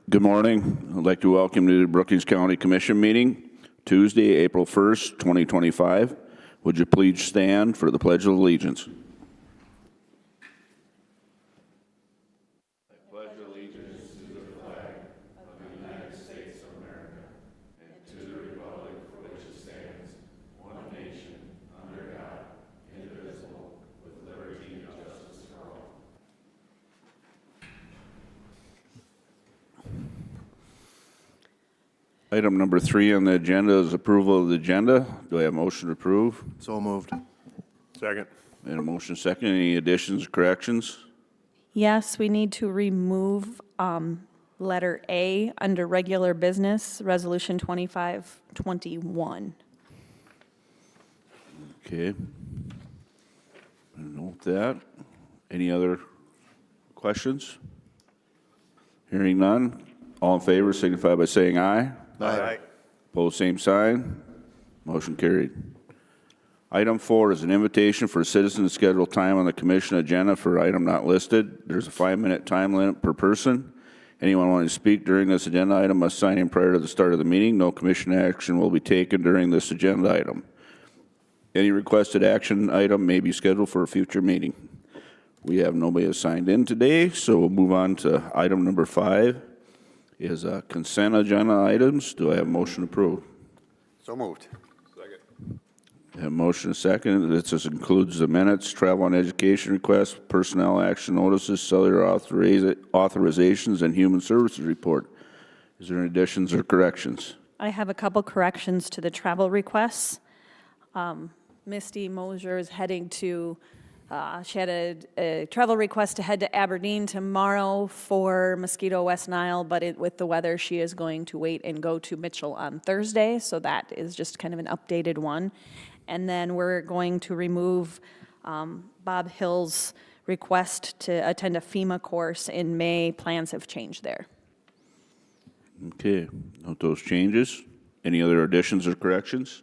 Good morning. I'd like to welcome you to the Brookings County Commission meeting, Tuesday, April 1st, 2025. Would you please stand for the Pledge of Allegiance? I pledge allegiance to the flag of the United States of America and to the republic for which it stands, one nation, under God, indivisible, with liberty and justice for all. Item number 3 on the agenda is approval of the agenda. Do I have a motion to approve? So moved. Second. And a motion second. Any additions, corrections? Yes, we need to remove letter A under regular business, Resolution 2521. Okay. Note that. Any other questions? Hearing none. All in favor signify by saying aye. Aye. Opposed, same sign. Motion carried. Item 4 is an invitation for citizens to schedule time on the commission agenda for item not listed. There's a 5-minute time limit per person. Anyone wanting to speak during this agenda item must sign in prior to the start of the meeting. No commission action will be taken during this agenda item. Any requested action item may be scheduled for a future meeting. We have nobody has signed in today, so we'll move on to item number 5. Is consent agenda items. Do I have a motion to approve? So moved. Second. I have a motion second. This includes the minutes, travel and education requests, personnel action notices, cellular authorizations, and human services report. Is there any additions or corrections? I have a couple corrections to the travel requests. Misty Mosier is heading to, she had a travel request to head to Aberdeen tomorrow for Mosquito West Nile, but with the weather, she is going to wait and go to Mitchell on Thursday, so that is just kind of an updated one. And then we're going to remove Bob Hill's request to attend a FEMA course in May. Plans have changed there. Okay, note those changes. Any other additions or corrections?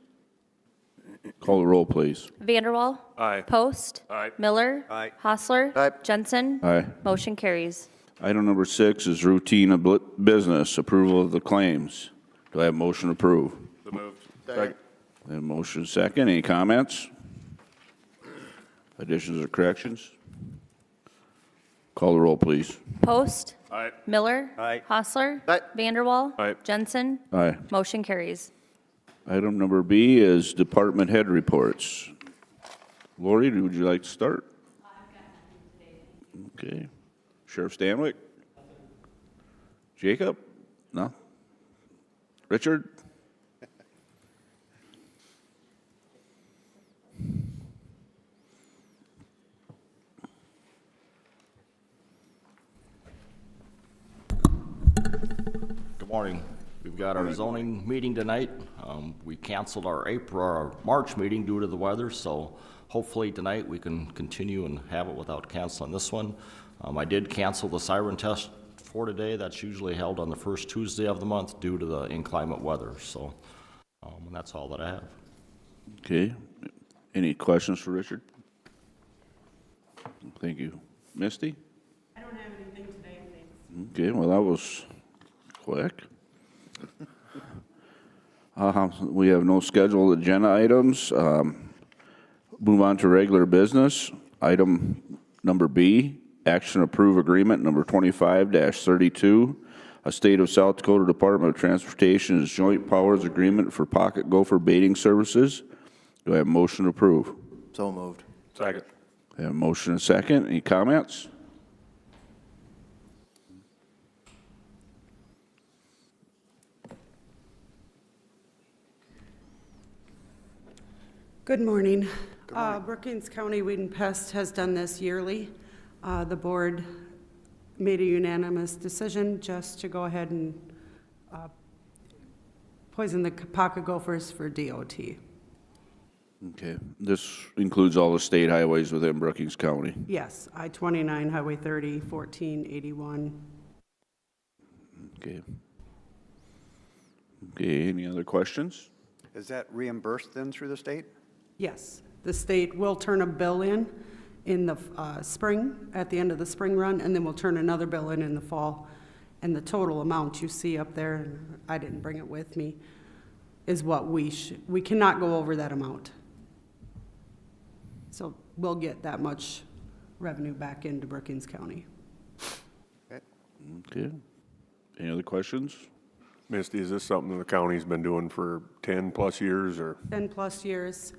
Call the roll, please. Vanderwall. Aye. Post. Aye. Miller. Aye. Hostler. Aye. Jensen. Aye. Motion carries. Item number 6 is routine of business, approval of the claims. Do I have a motion to approve? So moved. Second. I have a motion second. Any comments? Additions or corrections? Call the roll, please. Post. Aye. Miller. Aye. Hostler. Aye. Vanderwall. Aye. Jensen. Aye. Motion carries. Item number B is department head reports. Lori, would you like to start? Okay. Sheriff Stanwyck? Jacob? No? Richard? Good morning. We've got our zoning meeting tonight. We canceled our March meeting due to the weather, so hopefully tonight we can continue and have it without canceling this one. I did cancel the siren test for today. That's usually held on the first Tuesday of the month due to the inclement weather, so and that's all that I have. Okay. Any questions for Richard? Thank you. Misty? I don't have anything today, thanks. Okay, well, that was quick. We have no scheduled agenda items. Move on to regular business. Item number B, action approve agreement number 25-32, a State of South Dakota Department of Transportation's joint powers agreement for pocket gopher baiting services. Do I have a motion to approve? So moved. Second. I have a motion and second. Any comments? Good morning. Brookings County Weed and Pest has done this yearly. The board made a unanimous decision just to go ahead and poison the pocket gophers for DOT. Okay. This includes all the state highways within Brookings County. Yes, I-29, Highway 30, 14, 81. Okay. Okay, any other questions? Is that reimbursed then through the state? Yes, the state will turn a bill in the spring, at the end of the spring run, and then we'll turn another bill in the fall. And the total amount you see up there, and I didn't bring it with me, is what we cannot go over that amount. So we'll get that much revenue back into Brookings County. Okay. Any other questions? Misty, is this something the county's been doing for 10-plus years, or? 10-plus years.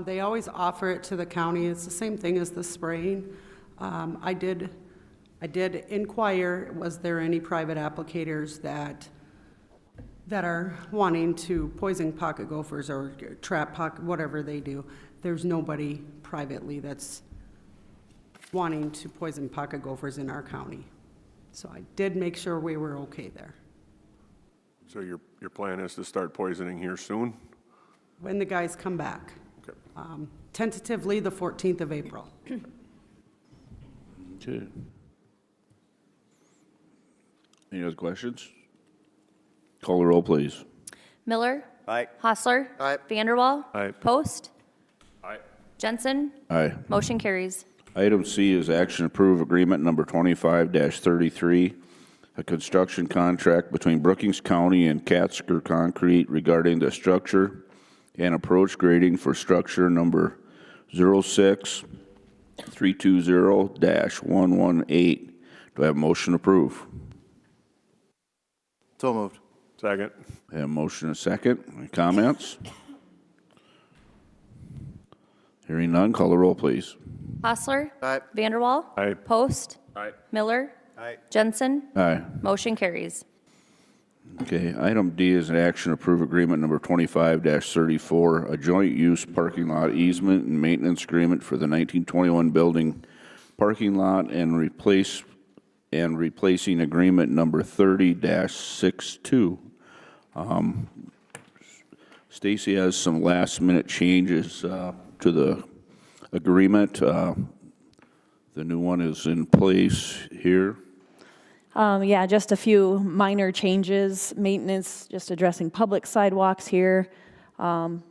They always offer it to the county. It's the same thing as the spraying. I did inquire, was there any private applicators that are wanting to poison pocket gophers or trap pocket, whatever they do. There's nobody privately that's wanting to poison pocket gophers in our county. So I did make sure we were okay there. So your plan is to start poisoning here soon? When the guys come back. Okay. Tentatively, the 14th of April. Okay. Any other questions? Call the roll, please. Miller. Aye. Hostler. Aye. Vanderwall. Aye. Post. Aye. Jensen. Aye. Motion carries. Item C is action to approve agreement number 25-33, a construction contract between Brookings County and Catsker Concrete regarding the structure and approach grading for structure number 06320-118. Do I have a motion to approve? So moved. Second. I have a motion and a second. Any comments? Hearing none, call the roll, please. Hostler. Aye. Vanderwall. Aye. Post. Aye. Miller. Aye. Jensen. Aye. Motion carries. Okay, item D is an action to approve agreement number 25-34, a joint use parking lot easement and maintenance agreement for the 1921 building parking lot and replacing agreement number 30-62. Stacy has some last minute changes to the agreement. The new one is in place here. Yeah, just a few minor changes, maintenance, just addressing public sidewalks here. And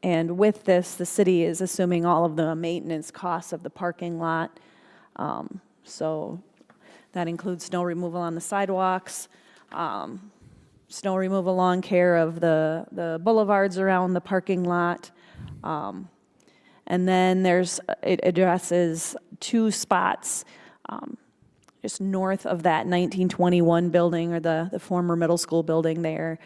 with this, the city is assuming all of the maintenance costs of the parking lot. So that includes snow removal on the sidewalks, snow removal, lawn care of the boulevards around the parking lot. And then it addresses two spots just north of that 1921 building, or the former middle school building there,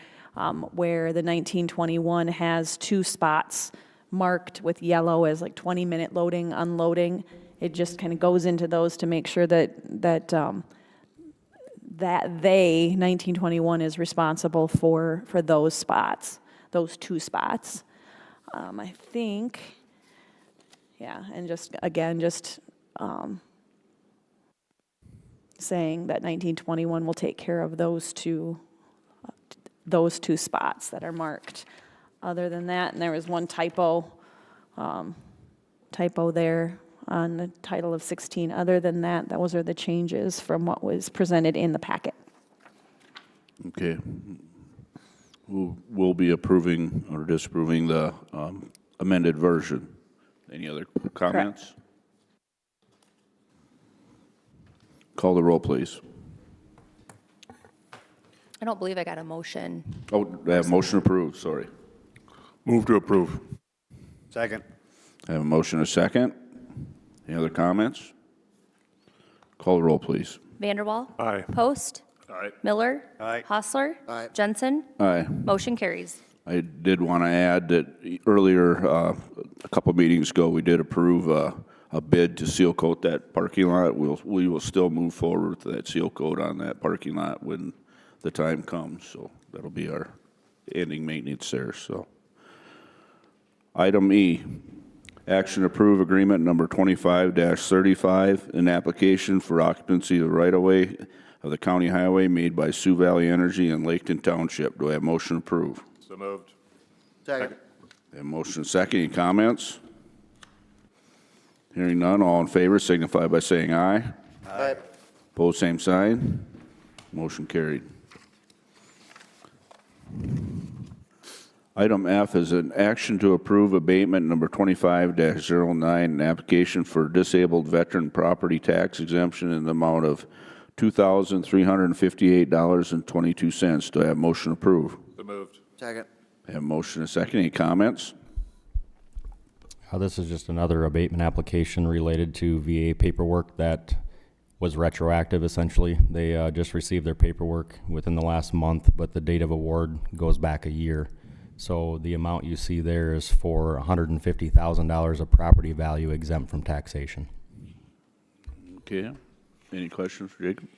where the 1921 has two spots marked with yellow as like 20-minute loading, unloading. It just kind of goes into those to make sure that 1921 is responsible for those spots, those two spots. I think, yeah, and just again, saying that 1921 will take care of those two spots that are marked. Other than that, and there was one typo there on the title of 16. Other than that, those are the changes from what was presented in the packet. Okay. We'll be approving or disapproving the amended version. Any other comments? Call the roll, please. I don't believe I got a motion. Oh, I have motion approved, sorry. Move to approve. Second. I have a motion and a second. Any other comments? Call the roll, please. Vanderwall. Aye. Post. Aye. Miller. Aye. Hostler. Aye. Jensen. Aye. Motion carries. I did want to add that earlier, a couple meetings ago, we did approve a bid to seal coat that parking lot. We will still move forward with that seal coat on that parking lot when the time comes. So that'll be our ending maintenance there. So item E, action to approve agreement number 25-35, an application for occupancy of the right-of-way of the county highway made by Sioux Valley Energy in Laketon Township. Do I have motion approved? So moved. Second. I have motion second. Any comments? Hearing none, all in favor signify by saying aye. Aye. Opposed, same sign. Motion carried. Item F is an action to approve abatement number 25-09, an application for disabled veteran property tax exemption in the amount of $2,358.22. Do I have a motion to approve? So moved. Second. I have a motion and a second. Any comments? This is just another abatement application related to VA paperwork that was retroactive, essentially. They just received their paperwork within the last month, but the date of award goes back a year. So the amount you see there is for $150,000 of property value exempt from taxation. Okay. Any questions for Jacob?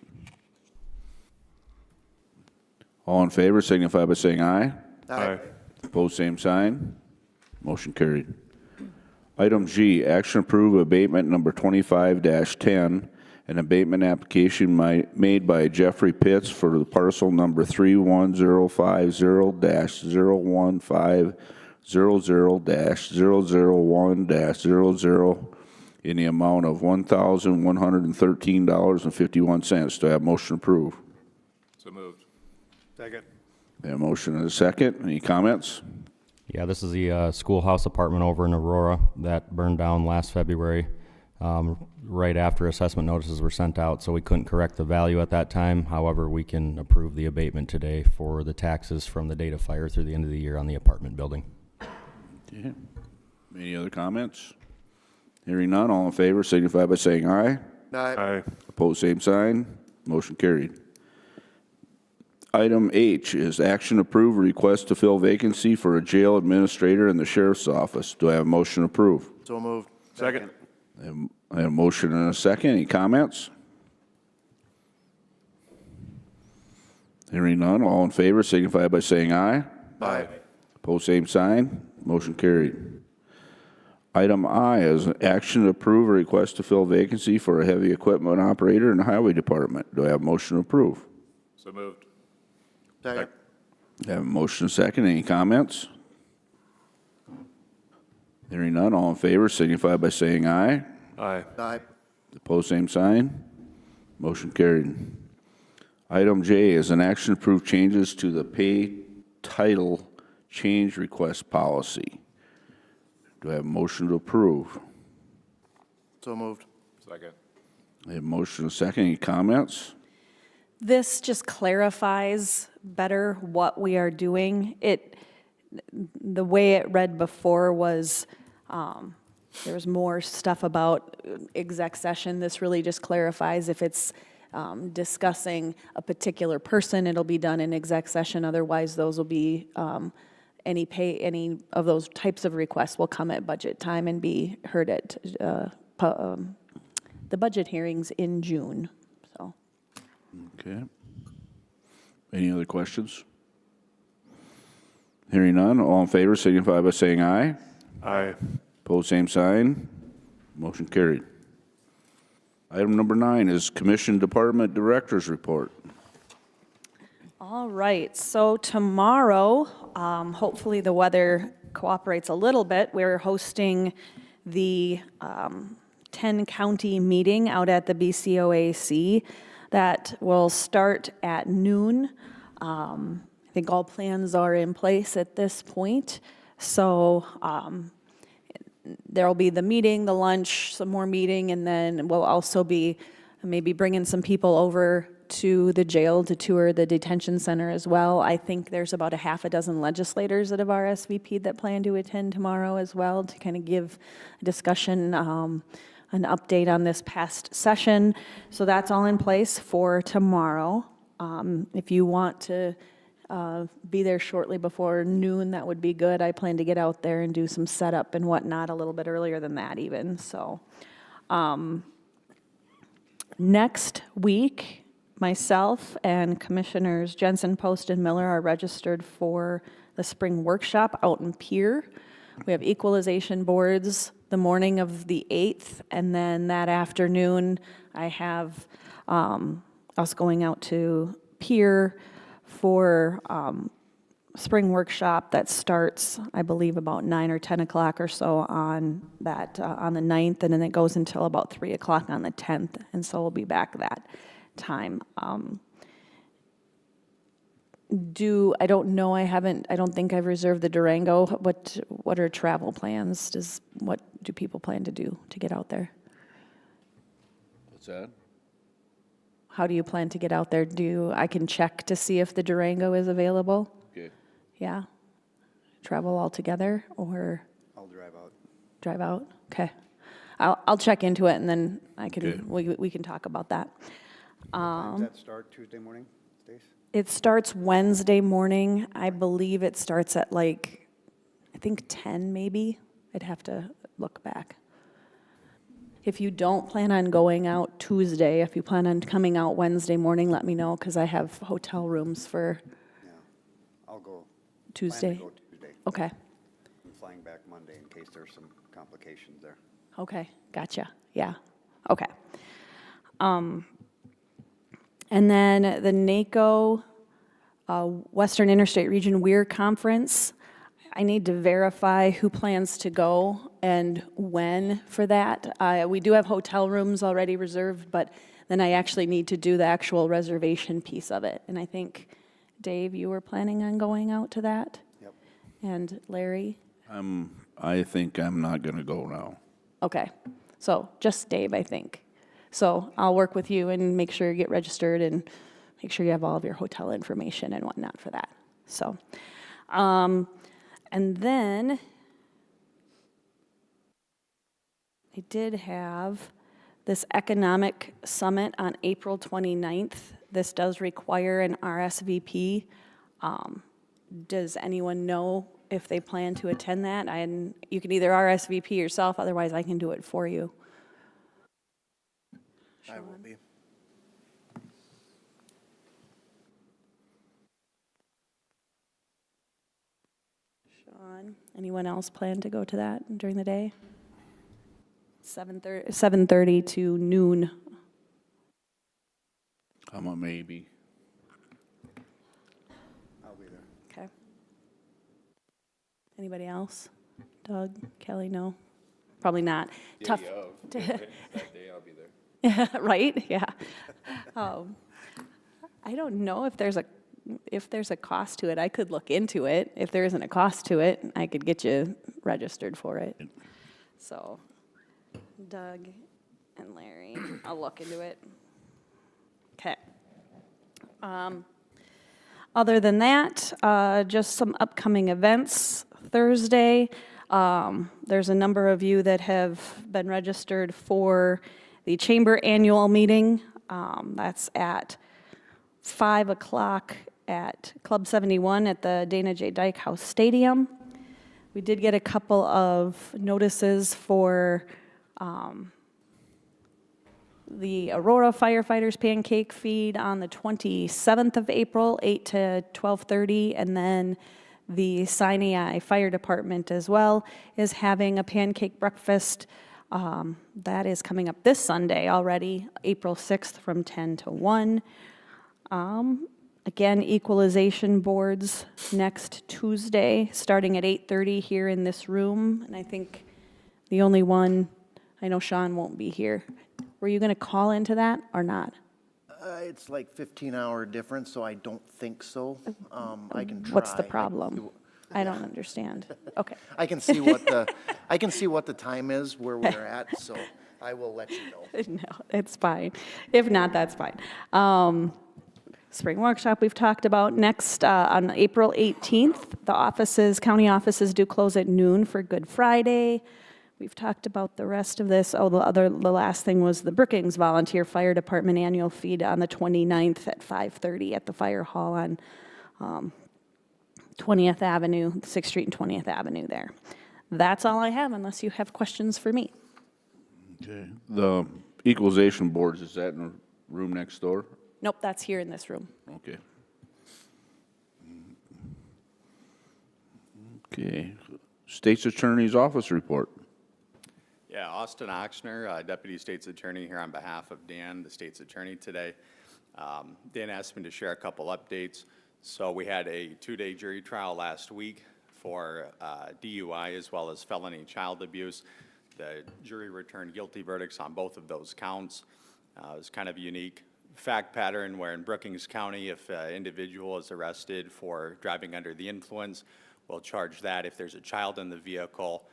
All in favor signify by saying aye. Aye. Opposed, same sign. Motion carried. Item G, action approve abatement number 25-10, an abatement application made by Jeffrey Pitts for the parcel number 31050-01500-001-001-00 in the amount of $1,113.51. Do I have a motion to approve? So moved. Second. I have a motion and a second. Any comments? Yeah, this is the schoolhouse apartment over in Aurora that burned down last February, right after assessment notices were sent out, so we couldn't correct the value at that time. However, we can approve the abatement today for the taxes from the date of fire through the end of the year on the apartment building. Okay. Any other comments? Hearing none, all in favor signify by saying aye. Aye. Aye. Opposed, same sign. Motion carried. Item H is action approve request to fill vacancy for a jail administrator in the sheriff's office. Do I have a motion to approve? So moved. Second. I have a motion and a second. Any comments? Hearing none, all in favor signify by saying aye. Aye. Opposed, same sign. Motion carried. Item I is action to approve a request to fill vacancy for a heavy equipment operator in the highway department. Do I have a motion to approve? So moved. Second. I have a motion and a second. Any comments? Hearing none, all in favor signify by saying aye. Aye. Aye. Opposed, same sign. Motion carried. Item J is an action to approve changes to the pay title change request policy. Do I have a motion to approve? So moved. Second. I have a motion and a second. Any comments? This just clarifies better what we are doing. The way it read before was, there was more stuff about exec session. This really just clarifies if it's discussing a particular person, it'll be done in exec session. Otherwise, those will be, any of those types of requests will come at budget time and be heard at the budget hearings in June, so. Okay. Any other questions? Hearing none, all in favor signify by saying aye. Aye. Opposed, same sign. Motion carried. Item number 9 is Commission Department Directors Report. All right, so tomorrow, hopefully the weather cooperates a little bit. We're hosting the 10-county meeting out at the BCOAC that will start at noon. I think all plans are in place at this point. So there'll be the meeting, the lunch, some more meeting, and then we'll also be maybe bringing some people over to the jail to tour the detention center as well. I think there's about a half a dozen legislators that have RSVP'd that plan to attend tomorrow as well to kind of give a discussion, an update on this past session. So that's all in place for tomorrow. If you want to be there shortly before noon, that would be good. I plan to get out there and do some setup and whatnot a little bit earlier than that even. So next week, myself and Commissioners Jensen, Post, and Miller are registered for the spring workshop out in Pier. We have equalization boards the morning of the 8th, and then that afternoon I have us going out to Pier for spring workshop that starts, I believe, about 9 or 10 o'clock or so on that on the 9th, and then it goes until about 3 o'clock on the 10th, and so we'll be back that time. I don't know, I don't think I've reserved the Durango. What are travel plans? What do people plan to do to get out there? What's that? How do you plan to get out there? I can check to see if the Durango is available? Okay. Yeah? Travel all together or I'll drive out. drive out? Okay. I'll check into it and then Okay. we can talk about that. Does that start Tuesday morning, Stace? It starts Wednesday morning. I believe it starts at like, I think 10 maybe. I'd have to look back. If you don't plan on going out Tuesday, if you plan on coming out Wednesday morning, let me know because I have hotel rooms for Yeah. I'll go. Tuesday. Plan to go Tuesday. Okay, I'm flying back Monday in case there's some complications there. okay, gotcha, yeah, okay. And then the NACO Western Interstate Region Weir Conference, I need to verify who plans to go and when for that. We do have hotel rooms already reserved, but then I actually need to do the actual reservation piece of it. And I think, Dave, you were planning on going out to that? Yep. And Larry? I think I'm not going to go now. Okay, so just Dave, I think. So I'll work with you and make sure you get registered and make sure you have all of your hotel information and whatnot for that. So, and then I did have this economic summit on April 29th. This does require an RSVP. Does anyone know if they plan to attend that? And you can either RSVP yourself, otherwise I can do it for you. I will be. Sean, anyone else plan to go to that during the day? 7:30 to noon. I'm a maybe. I'll be there. Okay. Anybody else? Doug, Kelly, no? Probably not. Tough. That day I'll be there. Right, yeah. I don't know if there's a cost to it. I could look into it. If there isn't a cost to it, I could get you registered for it. So, Doug and Larry, I'll look into it. Okay. Other than that, just some upcoming events. Thursday, there's a number of you that have been registered for the Chamber Annual Meeting. That's at 5 o'clock at Club 71 at the Dana J. Dyke House Stadium. We did get a couple of notices for the Aurora Firefighters Pancake Feed on the 27th of April, 8 to 12:30, and then the Sinai Fire Department as well is having a pancake breakfast. That is coming up this Sunday already, April 6th from 10 to 1. Again, equalization boards next Tuesday, starting at 8:30 here in this room. And I think the only one, I know Sean won't be here. Were you going to call into that or not? It's like 15-hour difference, so I don't think so. I can try. What's the problem? I don't understand. Okay. I can see what the time is where we're at, so I will let you know. No, it's fine. If not, that's fine. Spring workshop we've talked about. Next, on April 18th, the county offices do close at noon for Good Friday. We've talked about the rest of this. Oh, the last thing was the Brookings Volunteer Fire Department annual feed on the 29th at 5:30 at the fire hall on 20th Avenue, 6th Street and 20th Avenue there. That's all I have, unless you have questions for me. Okay. The equalization boards, is that in the room next door? Nope, that's here in this room. Okay. Okay. State's Attorney's Office report. Yeah, Austin Oxner, Deputy State's Attorney here on behalf of Dan, the State's Attorney today. Dan asked me to share a couple updates. So we had a 2-day jury trial last week for DUI as well as felony child abuse. The jury returned guilty verdicts on both of those counts. It was kind of a unique fact pattern where in Brookings County, if an individual is arrested for driving under the influence, we'll charge that. If there's a child in the vehicle,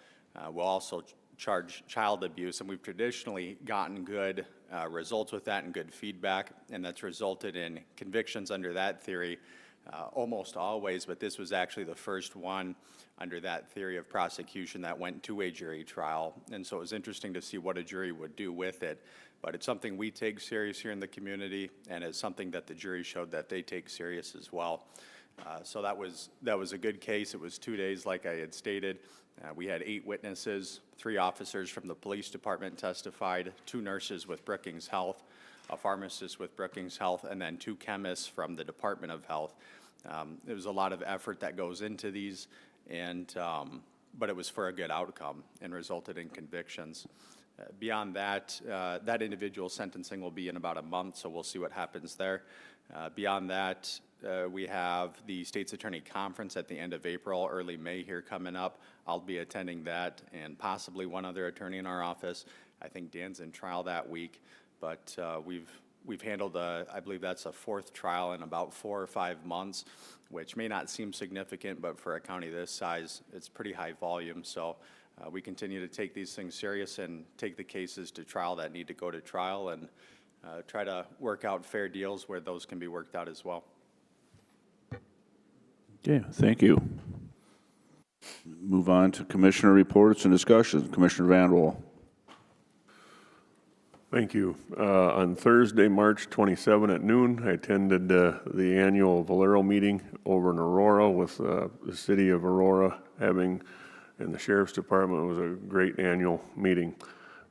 we'll also charge child abuse, and we've traditionally gotten good results with that and good feedback, and that's resulted in convictions under that theory almost always, but this was actually the first one under that theory of prosecution that went to a jury trial, and so it was interesting to see what a jury would do with it. But it's something we take serious here in the community, and it's something that the jury showed that they take serious as well. So that was a good case. It was 2 days, like I had stated. We had 8 witnesses, 3 officers from the police department testified, 2 nurses with Brookings Health, a pharmacist with Brookings Health, and then 2 chemists from the Department of Health. There was a lot of effort that goes into these, and but it was for a good outcome and resulted in convictions. Beyond that, that individual sentencing will be in about a month, so we'll see what happens there. Beyond that, we have the State's Attorney Conference at the end of April, early May here coming up. I'll be attending that, and possibly one other attorney in our office. I think Dan's in trial that week, but we've handled I believe that's a 4th trial in about 4 or 5 months, which may not seem significant, but for a county this size, it's pretty high volume. So we continue to take these things serious and take the cases to trial that need to go to trial, and try to work out fair deals where those can be worked out as well. Okay, thank you. Move on to commissioner reports and discussions. Commissioner Vanderwall. Thank you. On Thursday, March 27 at noon, I attended the annual Valero meeting over in Aurora with the city of Aurora having, and the sheriff's department. It was a great annual meeting.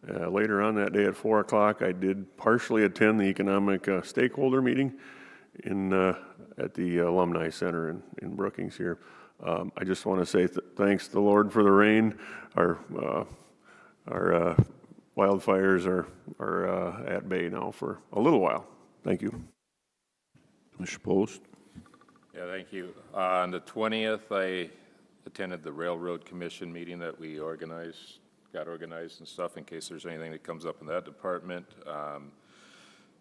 Later on that day at 4 o'clock, I did partially attend the economic stakeholder meeting at the Alumni Center in Brookings here. I just want to say thanks to the Lord for the rain. Our wildfires are at bay now for a little while. Thank you. Mr. Post. Yeah, thank you. On the 20th, I attended the Railroad Commission meeting that we got organized and stuff in case there's anything that comes up in that department.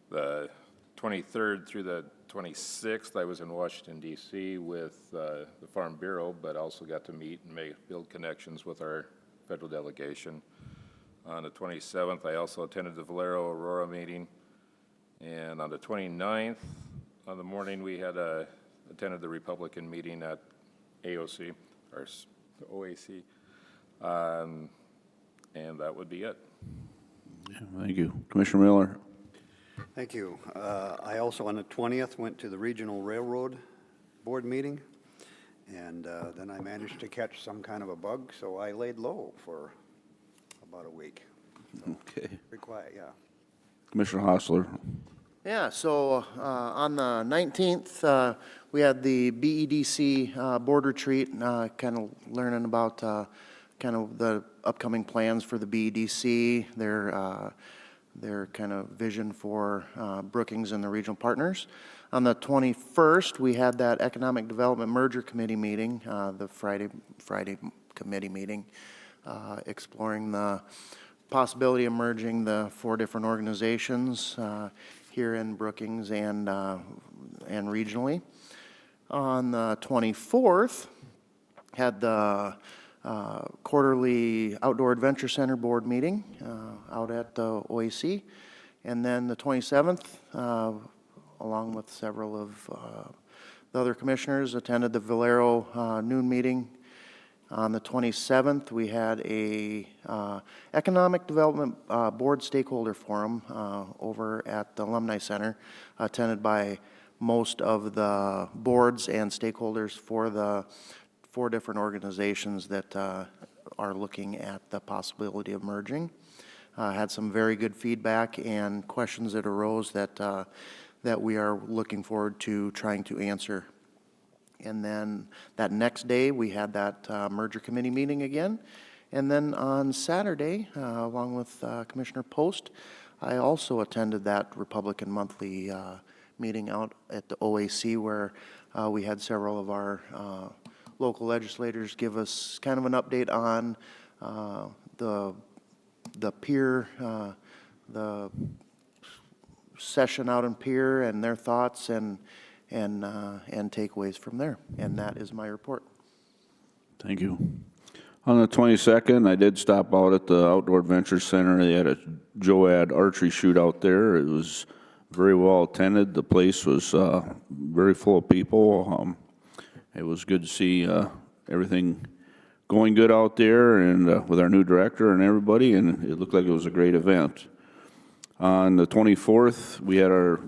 The 23rd through the 26th, I was in Washington, D.C. with the Farm Bureau, but also got to meet and build connections with our federal delegation. On the 27th, I also attended the Valero Aurora meeting. And on the 29th, on the morning, we had attended the Republican meeting at AOC, or the OAC. And that would be it. Yeah, thank you. Commissioner Miller. Thank you. I also, on the 20th, went to the Regional Railroad Board meeting, and then I managed to catch some kind of a bug, so I laid low for about a week. So, Okay. pretty quiet, yeah. Commissioner Hostler. Yeah, so on the 19th, we had the BEDC board retreat, kind of learning about kind of the upcoming plans for the BEDC, their kind of vision for Brookings and the regional partners. On the 21st, we had that Economic Development Merger Committee meeting, the Friday committee meeting, exploring the possibility of merging the 4 different organizations here in Brookings and regionally. On the 24th, had the quarterly Outdoor Adventure Center board meeting out at the OAC. And then the 27th, along with several of the other commissioners, attended the Valero noon meeting. On the 27th, we had a Economic Development Board Stakeholder Forum over at the Alumni Center, attended by most of the boards and stakeholders for the 4 different organizations that are looking at the possibility of merging. Had some very good feedback and questions that arose that we are looking forward to trying to answer. And then that next day, we had that merger committee meeting again. And then on Saturday, along with Commissioner Post, I also attended that Republican monthly meeting out at the OAC, where we had several of our local legislators give us kind of an update on the Pier, the session out in Pier, and their thoughts and takeaways from there. And that is my report. Thank you. On the 22nd, I did stop out at the Outdoor Adventure Center. They had a JOAD archery shoot out there. It was very well attended. The place was very full of people. It was good to see everything going good out there, and with our new director and everybody, and it looked like it was a great event. On the 24th, we had our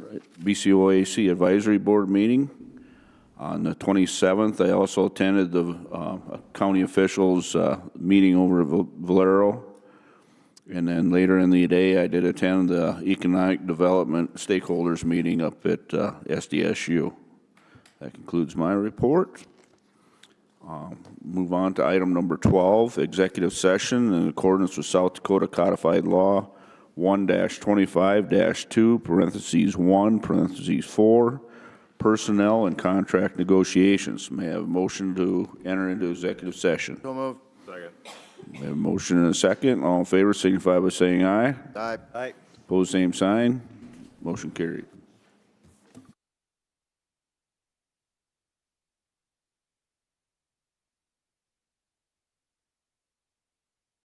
BCOAC Advisory Board meeting. On the 27th, I also attended the county officials' meeting over at Valero. And then later in the day, I did attend the Economic Development Stakeholders meeting up at SDSU. That concludes my report. Move on to item number 12, executive session in accordance with South Dakota Codified Law 1-25-2, parentheses 1, parentheses 4, personnel and contract negotiations. May I have a motion to enter into executive session? So moved. Second. We have a motion and a second. All in favor signify by saying aye. Aye. Aye. Opposed, same sign. Motion carried.